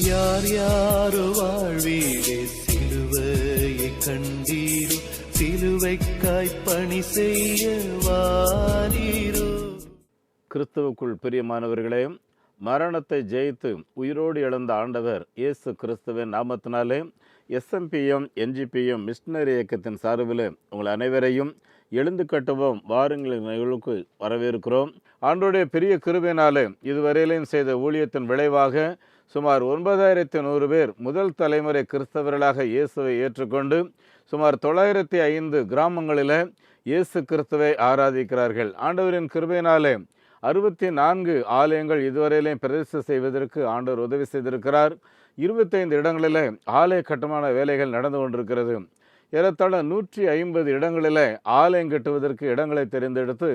யார் யாரோ வாழ்வீரே சிலுவையை கண்டீரோ, சிலுவைக்காய் பணி செய்ய வாரீரோ. கிறிஸ்துவுக்குள் பிரியமானவர்களே, மரணத்தை ஜெயித்து உயிரோடு எழுந்த ஆண்டவர் இயேசு கிறிஸ்துவின் நாமத்தினாலே எஸ்எம்பிஎம் என்ஜிபிஎம் மிஷனரி இயக்கத்தின் சார்பில் உங்கள் அனைவரையும் எழுந்து கட்டுவோம் வாருங்கள் நிகழ்வுக்கு வரவேற்கிறோம். ஆண்டோடைய பெரிய கிருபையினாலே இதுவரையிலும் செய்த ஊழியத்தின் விளைவாக சுமார் 9100 பேர் முதல் தலைமுறை கிறிஸ்தவர்களாக இயேசுவை ஏற்றுக்கொண்டு சுமார் 905 கிராமங்களில் இயேசு கிறிஸ்துவை ஆராதிக்கிறார்கள். ஆண்டவரின் கிருபையினாலே 64 ஆலயங்கள் இதுவரையிலையும் பிரதிஷ்டை செய்வதற்கு ஆண்டவர் உதவி செய்திருக்கிறார். 25 இடங்களில் ஆலய கட்டுமான வேலைகள் நடந்து கொண்டிருக்கிறது. ஏறத்தாழ 150 இடங்களில் ஆலயம் கட்டுவதற்கு இடங்களை தெரிந்தெடுத்து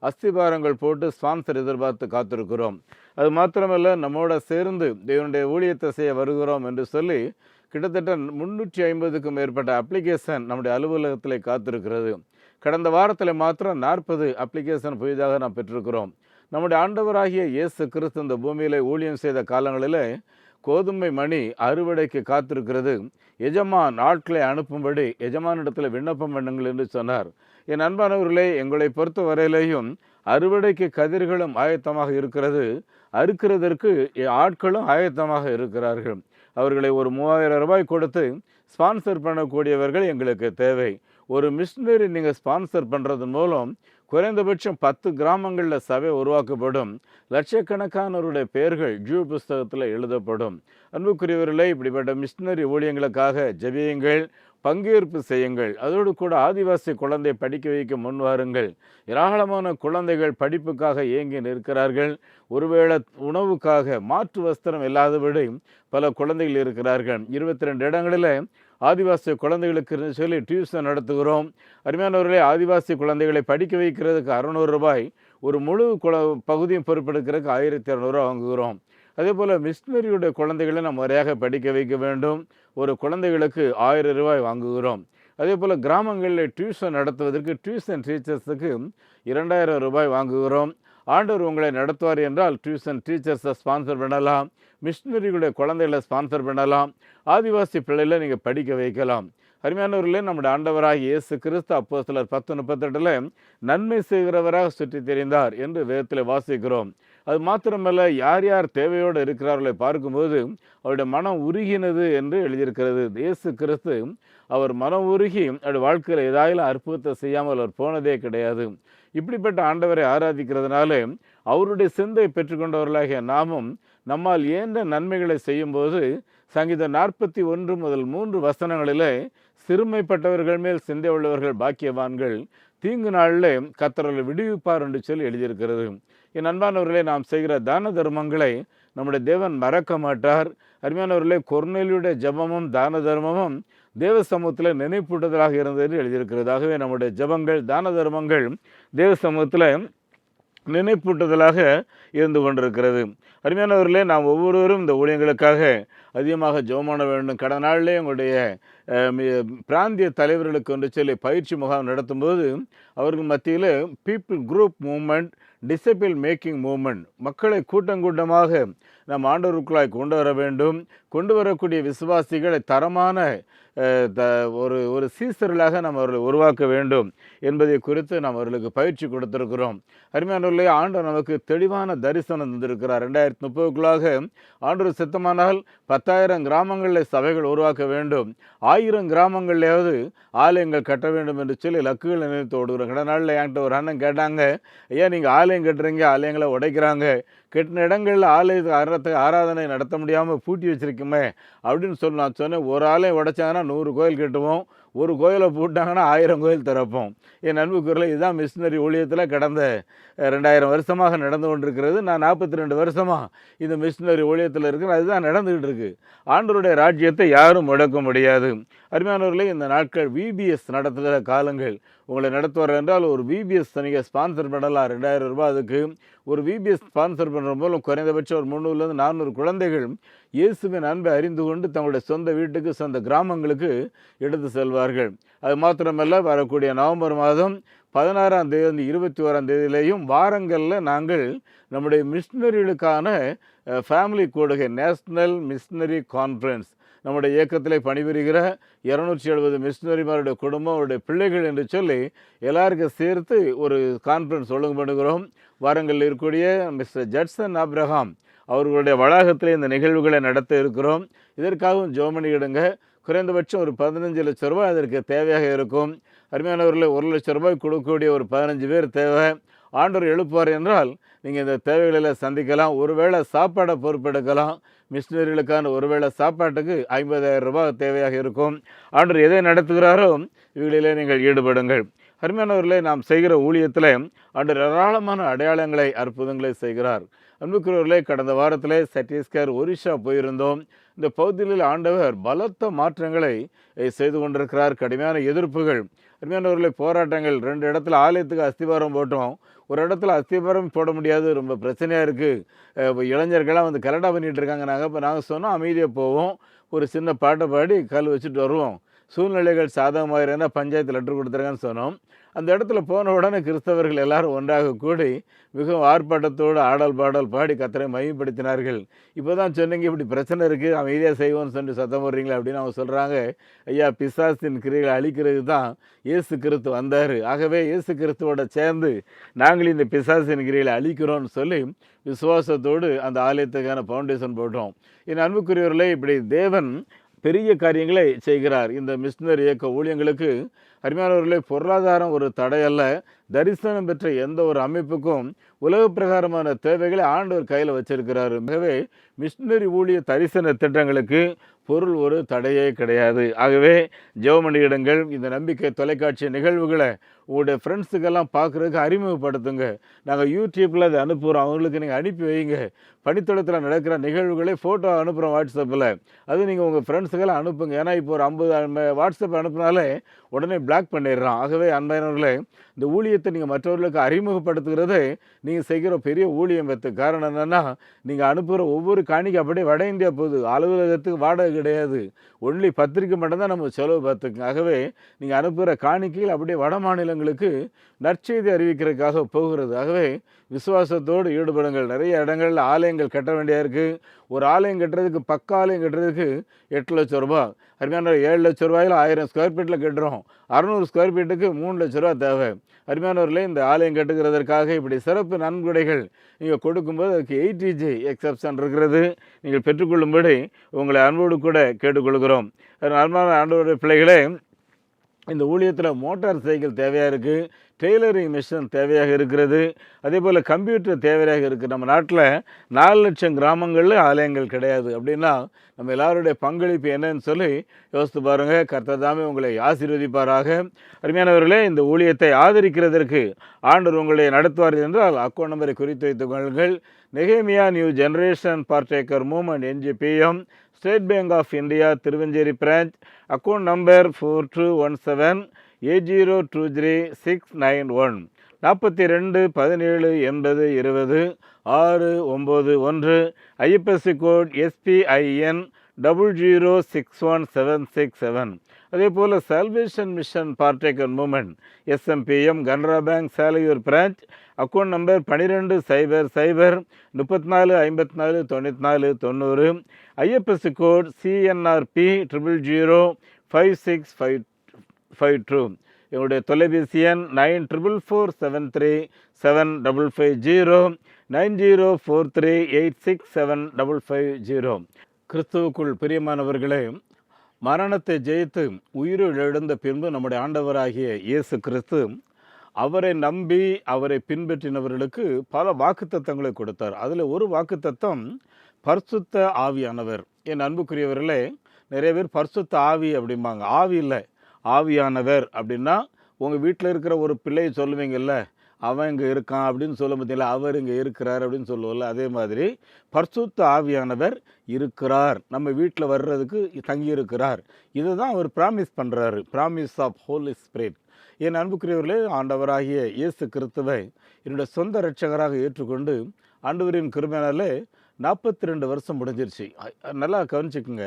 அஸ்திபாரங்கள் போட்டு ஸ்பான்சர் எதிர்பார்த்து காத்திருக்கிறோம். அது மாத்திரமல்ல, நம்மோட சேர்ந்து தேவனுடைய ஊழியத்தை செய்ய வருகிறோம் என்று சொல்லி கிட்டத்தட்ட 350க்கும் மேற்பட்ட அப்ளிகேஷன் நம்முடைய அலுவலகத்தில் காத்திருக்கிறது. கடந்த வாரத்தில் மாத்திரம் 40 அப்ளிகேஷன் புதிதாக நாம் பெற்றிருக்கிறோம். நம்முடைய ஆண்டவராகிய இயேசு கிறிஸ்து இந்த பூமியில் ஊழியம் செய்த காலங்களில் கோதுமை மணி அறுவடைக்கு காத்திருக்கிறது. எஜமான் ஆட்களை அனுப்பும்படி எஜமானிடத்தில் விண்ணப்பம் பண்ணுங்கள் என்று சொன்னார். என் அன்பானவர்களே, எங்களை பொறுத்த வரையிலேயும் அறுவடைக்கு கதிர்களும் ஆயத்தமாக இருக்கிறது, அறுக்கிறதற்கு ஆட்களும் ஆயத்தமாக இருக்கிறார்கள். அவர்களை ஒரு 3000 ரூபாய் கொடுத்து ஸ்பான்சர் பண்ணக்கூடியவர்கள் எங்களுக்கு தேவை. ஒரு மிஷினரி நீங்கள் ஸ்பான்சர் பண்ணுறதன் மூலம் குறைந்தபட்சம் 10 கிராமங்களில் சபை உருவாக்கப்படும். லட்சக்கணக்கானவருடைய பெயர்கள் ஜீவ புஸ்தகத்தில் எழுதப்படும். அன்புக்குரியவர்களே, இப்படிப்பட்ட மிஷினரி ஊழியங்களுக்காக ஜெபியுங்கள், பங்கேற்பு செய்யுங்கள். அதோடு கூட ஆதிவாசி குழந்தை படிக்க வைக்க முன்வாருங்கள். ஏராளமான குழந்தைகள் படிப்புக்காக ஏங்கி நிற்கிறார்கள். ஒருவேளை உணவுக்காக மாற்று வஸ்திரம் இல்லாதபடி பல குழந்தைகள் இருக்கிறார்கள். 22 இடங்களில் ஆதிவாசி குழந்தைகளுக்கு சொல்லி டியூஷன் நடத்துகிறோம். அருமையானவர்களே, ஆதிவாசி குழந்தைகளை படிக்க வைக்கிறதுக்கு 600 ரூபாய், ஒரு முழு பகுதியும் பொறுப்பெடுக்கிறதுக்கு 1200 ரூபா வாங்குகிறோம். அதே போல் மிஷினரியுடைய குழந்தைகளை நாம் முறையாக படிக்க வைக்க வேண்டும். ஒரு குழந்தைகளுக்கு 1000 ரூபாய் வாங்குகிறோம். அதே போல் கிராமங்களில் டியூஷன் நடத்துவதற்கு டியூஷன் டீச்சர்ஸுக்கு 2000 ரூபாய் வாங்குகிறோம். ஆண்டவர் உங்களை நடத்துவார் என்றால் டியூஷன் டீச்சர்ஸை ஸ்பான்சர் பண்ணலாம், மிஷினரிகளுடைய குழந்தைகளை ஸ்பான்சர் பண்ணலாம், ஆதிவாசி பிள்ளைகளை நீங்கள் படிக்க வைக்கலாம். அருமையானவர்களே, நம்முடைய ஆண்டவராக இயேசு கிறிஸ்து அப்போஸ்தலர் 10:38 நன்மை செய்கிறவராக சுற்றி தெரிந்தார் என்று வேதத்தில் வாசிக்கிறோம். அது மாத்திரமல்ல, யார் யார் தேவையோடு இருக்கிறார்களை பார்க்கும்போது அவருடைய மனம் உருகினது என்று எழுதியிருக்கிறது. இயேசு கிறிஸ்து அவர் மனம் உருகி அவருடைய வாழ்க்கையில் ஏதாயிலும் அற்புதத்தை செய்யாமல் அவர் போனதே கிடையாது. இப்படிப்பட்ட ஆண்டவரை ஆராதிக்கிறதுனால அவருடைய சிந்தை பெற்றுக்கொண்டவர்களாகிய நாமும் நம்மால் ஏந்த நன்மைகளை செய்யும்போது சங்கீதம் 41 முதல் 3 வசனங்களில் சிறுமைப்பட்டவர்கள் மேல் சிந்தை உள்ளவர்கள் பாக்கியவான்கள், தீங்கு நாளில் கர்த்தர் விடுவிப்பார் என்று சொல்லி எழுதியிருக்கிறது. என் அன்பானவர்களே, நாம் செய்கிற தான தர்மங்களை நம்முடைய தேவன் மறக்க மாட்டார். அருமையானவர்களே, கொர்நேலியுடைய ஜபமும் தான தர்மமும் தேவ சமூகத்தில் நினைப்பூட்டுதலாக இருந்தது எழுதியிருக்கிறது. ஆகவே நம்முடைய ஜபங்கள் தான தர்மங்கள் தேவ சமூகத்தில் நினைப்பூட்டுதலாக இருந்து கொண்டிருக்கிறது. அருமையானவர்களே, நாம் ஒவ்வொருவரும் இந்த ஊழியங்களுக்காக அதிகமாக ஜெபம் பண்ண வேண்டும். கடந்த நாளிலே உங்களுடைய பிராந்திய தலைவர்களுக்கு ஒன்று சொல்லி பயிற்சி முகாம் நடத்தும்போது அவர்கள் மத்தியில் people group movement, disciple making movement, மக்களை கூட்டமாக நாம் ஆண்டவருக்குள்ளாய் கொண்டு வர வேண்டும். கொண்டு வரக்கூடிய விசுவாசிகளை தரமான ஒரு சீசர்களாக நாம் அவர்களை உருவாக்க வேண்டும் என்பதை குறித்து நாம் அவர்களுக்கு பயிற்சி கொடுத்திருக்கிறோம். அருமையானவர்களே, ஆண்டவர் நமக்கு தெளிவான தரிசனம் தந்திருக்கிறார். 2030க்குள்ளாக ஆண்டவர் சித்தமானால் 10,000 கிராமங்களில் சபைகள் உருவாக்க வேண்டும், 1000 கிராமங்கள்லையாவது ஆலயங்கள் கட்ட வேண்டும் என்று சொல்லி லக்குகள் நினைத்து ஓடுகிறோம். கடந்த நாளில் என்கிட்ட ஒரு அண்ணன் கேட்டாங்க, ஐயா நீங்கள் ஆலயம் கட்டுறீங்க, ஆலயங்களை உடைக்கிறாங்க, கெட்டின இடங்களில் ஆலயத்துக்கு ஆராதனை நடத்த முடியாமல் பூட்டி வச்சிருக்குமே அப்படின்னு சொல்லி நான் சொன்னேன். ஒரு ஆலயம் உடைச்சாங்கன்னா 100 கோயில் கட்டுவோம், ஒரு கோயிலை போட்டாங்கன்னா 1000 கோயில் திறப்போம். என் அன்புக்குரியவர்களே, இதுதான் மிஷினரி ஊழியத்தில் கடந்த 2000 வருஷமாக நடந்து கொண்டிருக்கிறது. நான் 42 வருஷமாக இந்த மிஷினரி ஊழியத்தில் இருக்கிறேன். அதுதான் நடந்துகிட்டு இருக்கு. ஆண்டவருடைய ராஜ்யத்தை யாரும் முடக்க முடியாது. அருமையானவர்களே, இந்த நாட்கள் விபிஎஸ் நடத்துகிற காலங்கள். உங்களை நடத்துவார் என்றால் ஒரு விபிஎஸ் நீங்கள் ஸ்பான்சர் பண்ணலாம். 2000 ரூபாய் அதுக்கு. ஒரு விபிஎஸ் ஸ்பான்சர் பண்ணுற மூலம் குறைந்தபட்சம் ஒரு 300லேருந்து 400 குழந்தைகள் இயேசுவின் அன்பை அறிந்து கொண்டு தங்களுடைய சொந்த வீட்டுக்கு, சொந்த கிராமங்களுக்கு எடுத்து செல்வார்கள். அது மாத்திரமல்ல, வரக்கூடிய நவம்பர் மாதம் 16ஆம் தேதி 21ஆம் தேதியிலேயும் வாரங்களில் நாங்கள் நம்முடைய மிஷினரிகளுக்கான ஃபேமிலி கூடுகை, நேஷ்னல் மிஷனரி கான்ஃபரன்ஸ். நம்முடைய இயக்கத்திலே பணிபுரிகிற 270 மிஷனரிமாருடைய குடும்பம், அவருடைய பிள்ளைகள் என்று சொல்லி எல்லாருக்கும் சேர்த்து ஒரு கான்ஃபரன்ஸ் ஒழுங்கு பண்ணுகிறோம். வாரங்களில் இருக்கக்கூடிய மிஸ்டர் ஜட்சன் ஆப்ரஹாம் அவர்களுடைய வளாகத்திலே இந்த நிகழ்வுகளை நடத்த இருக்கிறோம். இதற்காகவும் ஜெபம் இடுங்க. குறைந்தபட்சம் ஒரு 15 லட்சம் ரூபாய் அதற்கு தேவையாக இருக்கும். அருமையானவர்களே, 1 லட்சம் ரூபாய் கொடுக்கக்கூடிய ஒரு 15 பேர் தேவை. ஆண்டவர் எழுப்புவார் என்றால் நீங்கள் இந்த தேவைகளில் சந்திக்கலாம். ஒருவேளை சாப்பாடை பொறுப்பெடுக்கலாம். மிஷினரிகளுக்கான ஒருவேளை சாப்பாட்டுக்கு 50,000 ரூபாய் தேவையாக இருக்கும். ஆண்டவர் எதை நடத்துகிறாரோ இவைகளிலே நீங்கள் ஈடுபடுங்கள். அருமையானவர்களே, நாம் செய்கிற ஊழியத்தில் ஆண்டவர் ஏராளமான அடையாளங்களை, அற்புதங்களை செய்கிறார். அன்புக்குரியவர்களே, கடந்த வாரத்திலே சத்தீஸ்கர், ஒரிஷா போயிருந்தோம். இந்த பகுதியில் ஆண்டவர் பலத்த மாற்றங்களை செய்து கொண்டிருக்கிறார். கடுமையான எதிர்ப்புகள், அருமையானவர்களே, போராட்டங்கள். 2 இடத்துல ஆலயத்துக்கு அஸ்திபாரம் போட்டோம். ஒரு இடத்துல அஸ்திபாரம் போட முடியாது, ரொம்ப பிரச்சனையாக இருக்குது. இளைஞர்கள்லாம் வந்து கலடா பண்ணிகிட்டு இருக்காங்க. நாங்கள் சொன்னோம் அமைதியாக போவோம், ஒரு சின்ன பாட்டை பாடி கல் வச்சுட்டு வருவோம், சூழ்நிலைகள் சாதகமாகிறேன்னா பஞ்சாயத்து லெட்டர் கொடுத்துருங்கன்னு சொன்னோம். அந்த இடத்துல போன உடனே கிறிஸ்தவர்கள் எல்லாரும் ஒன்றாக கூடி மிகவும் ஆர்ப்பாட்டத்தோடு ஆடல் பாடல் பாடி கர்த்தரை மகிமைப்படுத்தினார்கள். இப்போ தான் சொன்னீங்க இப்படி பிரச்சனை இருக்குது, அமைதியாக செய்வோம்னு சொல்லி சத்தம் போடுறீங்களா அப்படின்னு அவங்க சொல்கிறாங்க. ஐயா, பிசாசின் கிரியைகளை அழிக்கிறது தான் இயேசு கிறிஸ்து வந்தார். ஆகவே இயேசு கிறிஸ்துவோட சேர்ந்து நாங்கள் இந்த பிசாசின் கிரியைகளை அழிக்கிறோம்னு சொல்லி விசுவாசத்தோடு அந்த ஆலயத்துக்கான ஃபவுண்டேஷன் போட்டோம். என் அன்புக்குரியவர்களே, இப்படி தேவன் பெரிய காரியங்களை செய்கிறார். இந்த மிஷினரி இயக்க ஊழியங்களுக்கு அருமையானவர்களே, பொருளாதாரம் ஒரு தடையல்ல. தரிசனம் பெற்ற எந்த ஒரு அமைப்புக்கும் உலக பிரகாரமான தேவைகளை ஆண்டவர் கையில் வச்சிருக்கிறார். ஆகவே மிஷினரி ஊழிய தரிசன திட்டங்களுக்கு பொருள் ஒரு தடையே கிடையாது. ஆகவே ஜெபமணியிடங்கள், இந்த நம்பிக்கை தொலைக்காட்சி நிகழ்வுகளை உங்களுடைய ஃப்ரெண்ட்ஸுக்கெல்லாம் பார்க்குறதுக்கு அறிமுகப்படுத்துங்க. நாங்கள் யூடியூப்பில் அதை அனுப்புகிறோம், அவங்களுக்கு நீங்கள் அனுப்பி வைங்க. பணித்தளத்தில் நடக்கிற நிகழ்வுகளை ஃபோட்டோ அனுப்புகிறோம் வாட்ஸ்அப்பில், அது நீங்கள் உங்கள் ஃப்ரெண்ட்ஸுக்கெல்லாம் அனுப்புங்க. ஏன்னா இப்போ ஒரு 50 வாட்ஸ்அப் அனுப்புனாலே உடனே பிளாக் பண்ணிடுறான். ஆகவே அன்பானவர்களே, இந்த ஊழியத்தை நீங்கள் மற்றவர்களுக்கு அறிமுகப்படுத்துகிறது நீங்கள் செய்கிற பெரிய ஊழியம். காரணம் என்னென்னா, நீங்கள் அனுப்புகிற ஒவ்வொரு காணிக்கை அப்படியே வட இந்தியா போகுது. அலுவலகத்துக்கு வாடகை கிடையாது, ஒன்லி பத்திரிக்கை மட்டும்தான் நம்ம செலவு பார்த்துக்குங்க. ஆகவே நீங்கள் அனுப்புகிற காணிக்கைகள் அப்படியே வட மாநிலங்களுக்கு நற்செய்தி அறிவிக்கிறதுக்காக போகிறது. ஆகவே விசுவாசத்தோடு ஈடுபடுங்கள். நிறைய இடங்களில் ஆலயங்கள் கட்ட வேண்டியா இருக்குது. ஒரு ஆலயம் கட்டுறதுக்கு, பக்க ஆலயம் கட்டுறதுக்கு 8 லட்சம் ரூபா. அருமையான 7 லட்சம் ரூபாயில் 1000 ஸ்கொயர் ஃபீட்டில் கட்டுறோம். 600 ஸ்கொயர் ஃபீட்டுக்கு 3 லட்ச ரூபா தேவை. அருமையானவர்களே, இந்த ஆலயம் கட்டுகிறதற்காக இப்படி சிறப்பு நன்கொடைகள் நீங்கள் கொடுக்கும்போது அதுக்கு 80G எக்ஸப்ஷன் இருக்கிறது. நீங்கள் பெற்றுக்கொள்ளும்படி உங்களை அன்போடு கூட கேட்டுக்கொள்கிறோம். அன்பான ஆண்டவருடைய பிள்ளைகளே, இந்த ஊழியத்தில் மோட்டார் சைக்கிள் தேவையாக இருக்குது, டெய்லரிங் மிஷின் தேவையாக இருக்கிறது, அதே போல் கம்ப்யூட்டர் தேவையாக இருக்குது. நம்ம நாட்டில் 4 லட்சம் கிராமங்களில் ஆலயங்கள் கிடையாது. அப்படின்னா நம்ம எல்லாருடைய பங்களிப்பு என்னன்னு சொல்லி யோசித்து பாருங்கள். கர்த்தர் தாமே உங்களை ஆசீர்வதிப்பாராக. அருமையானவர்களே, இந்த ஊழியத்தை ஆதரிக்கிறதற்கு ஆண்டவர் உங்களை நடத்துவார் என்றால் அக்கௌண்ட் நம்பரை குறித்து வைத்துக் கொள்ளுங்கள். நெகேமியா new generation partaker movement NGPM, State Bank of India, Thiruvancheri branch. Account number 4217-8023-691, 42 17 80 20 691. IFSC code SPIN 0061767. அதே போல் salvation mission partaker movement SMPM, Canara bank, Salaiyur branch. Account number 12 00 34 54 94 90. IFSC code CNRP 000 5652. என்னுடைய தொலைபேசி எண் 9447375550 9043867550. கிறிஸ்துவுக்குள் பிரியமானவர்களே, மரணத்தை ஜெயித்து உயிரோடு எழுந்த பின்பு நம்முடைய ஆண்டவராகிய இயேசு கிறிஸ்து அவரை நம்பி அவரை பின்பற்றினவர்களுக்கு பல வாக்குத்தத்தங்களை கொடுத்தார். அதில் ஒரு வாக்குத்தத்தம் பரிசுத்த ஆவியானவர். என் அன்புக்குரியவர்களே, நிறைய பேர் பரிசுத்த ஆவி அப்படிம்பாங்க. ஆவி இல்லை, ஆவியானவர் அப்படின்னா உங்கள் வீட்டில் இருக்கிற ஒரு பிள்ளையை சொல்லுவீங்கல்ல, அவன் இங்கே இருக்கான் அப்படின்னு சொல்ல பார்த்தீங்களா, அவர் இங்கே இருக்கிறார் அப்படின்னு சொல்லுவோம்ல, அதே மாதிரி பரிசுத்த ஆவியானவர் இருக்கிறார், நம்ம வீட்டில் வர்றதுக்கு தங்கியிருக்கிறார். இதை தான் அவர் ப்ராமிஸ் பண்ணுறாரு, ப்ராமிஸ் ஆஃப் ஹோலி ஸ்பிரிட். என் அன்புக்குரியவர்களே, ஆண்டவராகிய இயேசு கிறிஸ்துவை என்னுடைய சொந்த இரட்சகராக ஏற்றுக்கொண்டு ஆண்டவரின் கிருபையினாலே 42 வருஷம் முடிஞ்சிருச்சு. நல்லா கவனிச்சுக்குங்க,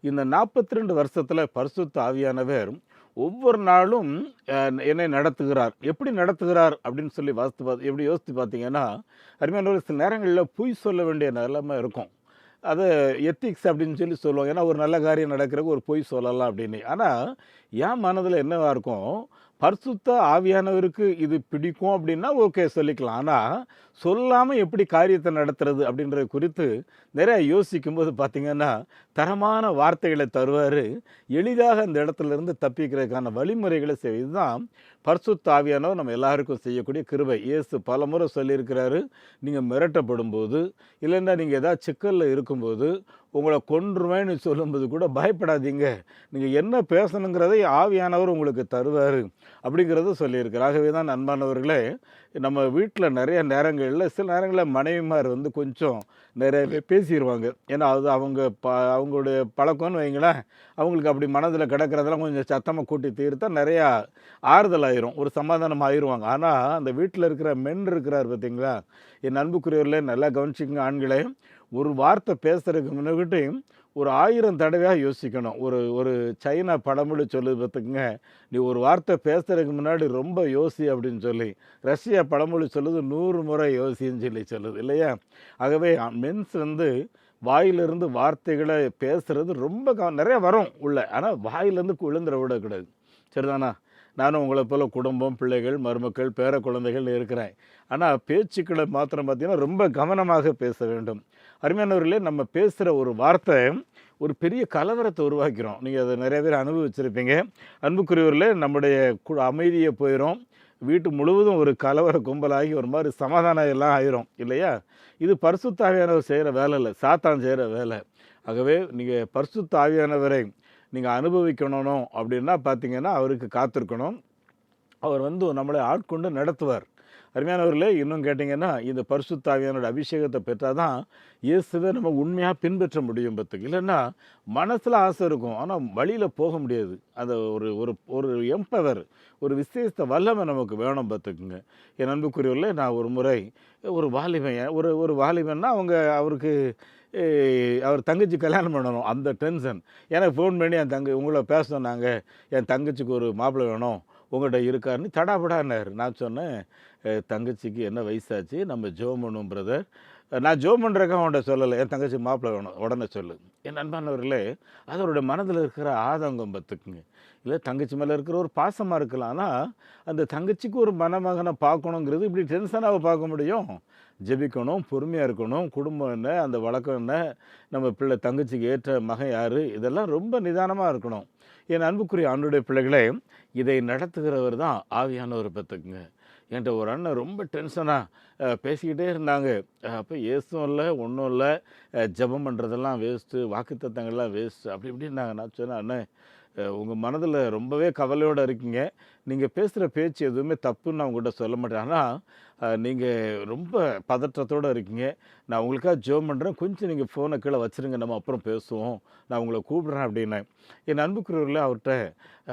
இந்த 42 வருஷத்தில் பரிசுத்த ஆவியானவர் ஒவ்வொரு நாளும் என்னை நடத்துகிறார். எப்படி நடத்துகிறார் அப்படின்னு சொல்லி எப்படி யோசித்து பார்த்தீங்கன்னா, அருமையானவர்களே சில நேரங்கள்ல பொய் சொல்ல வேண்டிய நிலைமை இருக்கும். அது எத்திக்ஸ் அப்படின்னு சொல்லி சொல்லுவாங்க. ஏன்னா ஒரு நல்ல காரியம் நடக்கிறதுக்கு ஒரு பொய் சொல்லலாம் அப்படின்னு. ஆனா, என் மனதில என்னவா இருக்கும், பரிசுத்த ஆவியானவருக்கு இது பிடிக்கும் அப்படின்னா ஓகே சொல்லிக்கலாம். ஆனா, சொல்லாம எப்படி காரியத்த நடத்துறது அப்படின்றது குறித்து நிறைய யோசிக்கும்போது பார்த்தீங்கன்னா, தரமான வார்த்தைகள தருவாரு. எளிதாக அந்த இடத்துலருந்து தப்பிக்கிறதுக்கான வழிமுறைகள இதுதான் பரிசுத்த ஆவியானவர் நம்ம எல்லாருக்கும் செய்யக்கூடிய கிருபை. இயேசு பலமுறை சொல்லியிருக்கிறாரு, நீங்க மிரட்டப்படும்போது, இல்லைன்னா நீங்க ஏதாவது சிக்கல்ல இருக்கும்போது, உங்கள கொன்றுவேன்னு சொல்லும்போது கூட பயப்படாதீங்க. நீங்க என்ன பேசணுங்கிறதை ஆவியானவர் உங்களுக்கு தருவாரு. அப்படிங்கிறத சொல்லியிருக்கிறார். ஆகவே தான் அன்பானவர்களே, நம்ம வீட்ல நெறைய நேரங்கள்ல சில நேரங்கள்ல மனைவிமார் வந்து கொஞ்சம் நிறையவே பேசிருவாங்க. ஏன்னா அது அவங்களுடைய பழக்கம்னு வைங்களேன். அவங்களுக்கு அப்படி மனதில கிடக்கிறதெல்லாம் கொஞ்சம் சத்தமா கூட்டி தீர்த்தா நெறையா ஆறுதல் ஆயிரும். ஒரு சமாதானம் ஆயிருவாங்க. ஆனா அந்த வீட்ல இருக்கிற மென் இருக்கிறார் பார்த்தீங்களா? என் அன்புக்குரியவர்களே நல்லா கவனிச்சுக்கங்க ஆண்களே. ஒரு வார்த்தை பேசுறதுக்கு முன்னாடி ஒரு 1000 தடவையா யோசிக்கணும். ஒரு ஒரு சைனா பழமொழி சொல்லுது பார்த்துக்கங்க, "நீ ஒரு வார்த்தை பேசுறதுக்கு முன்னாடி ரொம்ப யோசி" அப்படின்னு சொல்லி. ரஷ்யா பழமொழி சொல்லுது, "100 முறை யோசின்னு" சொல்லி சொல்லுது இல்லையா? ஆகவே மென்ஸ் வந்து வாயிலிருந்து வார்த்தைகள பேசுறது ரொம்ப நெறைய வரும் உள்ள. ஆனா வாயிலேருந்து விழுந்துற விடக்கூடாது. சரிதானா? நானும் உங்கள போல குடும்பம், பிள்ளைகள், மருமக்கள், பேர குழந்தைகள்னு இருக்கிறேன். ஆனா பேச்சுக்கள மாத்திரம் பார்த்தீங்கன்னா, ரொம்ப கவனமாக பேச வேண்டும். அருமையானவர்களே, நம்ம பேசுற ஒரு வார்த்தை ஒரு பெரிய கலவரத்த உருவாக்கிரும். நீங்க அத நெறைய பேர் அனுபவிச்சிருப்பீங்க. அன்புக்குரியவர்களே, நம்முடைய அமைதியே போயிரும். வீட்டு முழுவதும் ஒரு கலவர கும்பலாகி ஒரு மாரி சமாதானம் எல்லாம் ஆயிரும் இல்லையா? இது பரிசுத்த ஆவியானவர் செய்ற வேலை இல்ல. சாத்தான் செய்ற வேலை. ஆகவே நீங்க பரிசுத்த ஆவியானவரை நீங்க அனுபவிக்கணும் அப்படின்னா பார்த்தீங்கன்னா, அவருக்கு காத்திருக்கணும். அவர் வந்து நம்மளை ஆட்கொண்டு நடத்துவார். அருமையானவர்களே, இன்னும் கேட்டீங்கன்னா, இந்த பரிசுத்த ஆவியானவருடைய அபிஷேகத்த பெற்றா தான், இயேசுவை நம்ம உண்மையா பின்பற்ற முடியும் பாத்துக்க. இல்லன்னா, மனசுல ஆசை இருக்கும். ஆனா, வழியில போக முடியாது. அந்த ஒரு ஒரு ஒரு எம்பவர், ஒரு விசேஷ வல்லமை நமக்கு வேணும் பாத்துக்குங்க. என் அன்புக்குரியவர்களே, நான் ஒரு முறை ஒரு வாலிபன் ஒரு ஒரு வாலிபன்னா, அவருக்கு அவர் தங்கச்சி கல்யாணம் பண்ணணும். அந்த டென்ஷன். எனக்கு ஃபோன் பண்ணி உங்கள பேச சொன்னாங்க. என் தங்கச்சிக்கு ஒரு மாப்பிள்ளை வேணும். உங்கள்ட்ட இருக்காருன்னு தடாபடான்னாரு. நான் சொன்னேன், தங்கச்சிக்கு என்ன வயசாச்சு? நம்ம ஜெபம் பண்ணுவோம் பிரதர்." நான் ஜெபம் பண்ணுறதுக்காக அவன்ட்ட சொல்லல. என் தங்கச்சிக்கு மாப்பிள்ளை வேணும். உடனே சொல்லு. என் அன்பானவர்களே, அது அவருடைய மனதில இருக்கிற ஆதங்கம் பாத்துக்குங்க. இல்ல தங்கச்சி மேல இருக்கிற ஒரு பாசமா இருக்கலாம். ஆனா, அந்த தங்கச்சிக்கு ஒரு மணமகன பார்க்கணுங்கிறது இப்படி டென்ஷனாவா பார்க்க முடியும்? ஜெபிக்கணும், பொறுமையா இருக்கணும், குடும்பம் என்ன, அந்த வழக்கம் என்ன, நம்ம பிள்ளை தங்கச்சிக்கு ஏற்ற மகன் யாரு? இதெல்லாம் ரொம்ப நிதானமா இருக்கணும். என் அன்புக்குரிய ஆண்டவருடைய பிள்ளைகளே, இதை நடத்துகிறவர் தான் ஆவியானவர் பாத்துக்குங்க. என்ட்ட ஒரு அண்ணன் ரொம்ப டென்ஷனா பேசிக்கிட்டே இருந்தாங்க. அப்ப இயேசுவும் இல்ல, ஒண்ணும் இல்ல. ஜெபம் பண்றதெல்லாம் வேஸ்ட்டு, வாக்குத்தத்தங்கள்லாம் வேஸ்ட்டு அப்படி இப்படின்னாங்க. நான் சொன்னேன், "அண்ணே, உங்க மனதில ரொம்பவே கவலையோட இருக்கீங்க. நீங்க பேசுற பேச்சு எதுவுமே தப்புன்னு நான் உங்ககிட்ட சொல்ல மாட்டேன். ஆனா, நீங்க ரொம்ப பதற்றத்தோட இருக்கீங்க. நான் உங்களுக்காக ஜெபம் பண்றேன். கொஞ்சம் நீங்க ஃபோன கீழ வச்சுருங்க. நம்ம அப்புறம் பேசுவோம். நான் உங்கள கூப்பிடுறேன்" அப்படின்னேன். என் அன்புக்குரியவர்களே, அவர்ட்ட